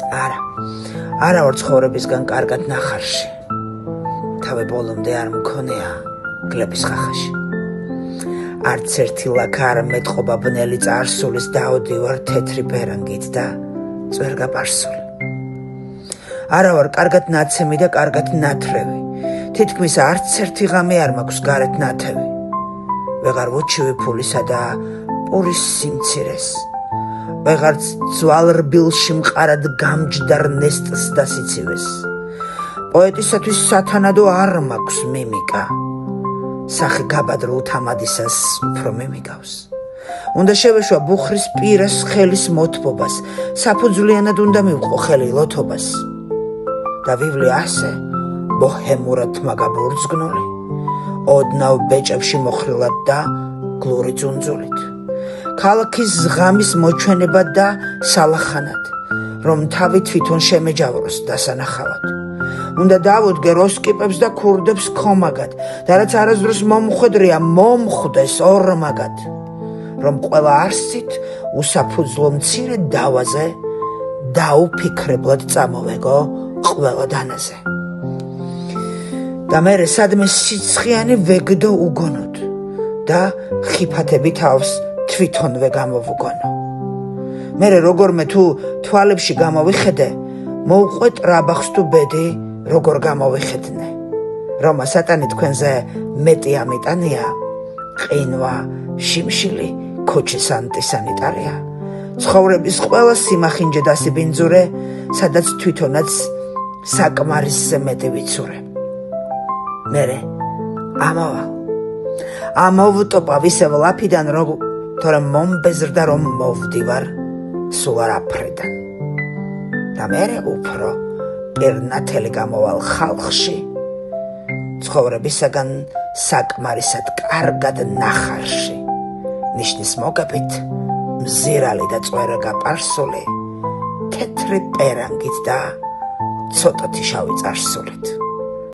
არა ვარ ცხოვრებისგან კარგად ნახარში. თავი ბოლომდე არ მქონია გლების ხახაში. არც ერთი ლაქა არ მეტყობა ბნელი წარსულის დაოდივარ თეთრი ბერანგით და წვერგაპარსული. არა ვარ კარგად ნაცემი და კარგად ნათრევი. თითქმის არც ერთი ღამე არ მაქვს გარეთ ნათევი. ვეღარ ვუჩივი ფულისა და პურის სიმცირეს. ვეღარც ძვალრბილში მყარად გამჯდარ ნესტს და სიცივეს. პოეტისათვის სათანადო არ მაქვს მიმიკა. სახე გაბადრულ თამადისას უფრო მიმიგავს. უნდა შევეშვა ბუხრის პირას ხელის მოთბობას, საფუძვლიანად უნდა მივყო ხელი ლოთობას. და ვივლი ასე ბოჰემურად მაგაბურძგნული, ოდნავ ბეჭებში მოხრილად და გლური ძუნძულით. ქალაქის ღამის მოჩვენებად და სალახანად, რომ თავი თვითონ შემეჯავროს დასანახავად. უნდა დავუდგე როსკიპებს და ქურდებს ქომაგად და რაც არასდროს მომხვედრია მომხვდეს ორმაგად, რომ ყველა არსით უსაფუძვლო მცირე დავაზე დაუფიქრებლად წამოვეგო ყველა დანაზე. და მერე სადმე სიცხიანი ვეგდო უგონოდ და ხიფათები თავს თვითონვე გამოვუგონო. მერე როგორმე თუ თვალებში გამოვიხედე, მოუყვე ტრაბახს თუ ბედი როგორ გამოვიხედნე. რომა სატანი თქვენზე მეტი ამიტანია, ყინვა, შიმშილი, ქუჩის ანტისანიტარია. ცხოვრების ყველა სიმახინჯე დასიბინძურე, სადაც თვითონაც საკმარისზე მეტი ვიცურე. მერე ამოვტოპა ვისევ ლაფიდან, თორემ მომბეზრდა რომ მოვდივარ სულ არაფრიდან. და მერე უფრო პირნათელი გამოვალ ხალხში, ცხოვრებისაგან საკმარისად კარგად ნახარში, ნიშნის მოგებით მზირალი და წვერგაპარსული, თეთრი პერანგით და ცოტათი შავი წარსულით.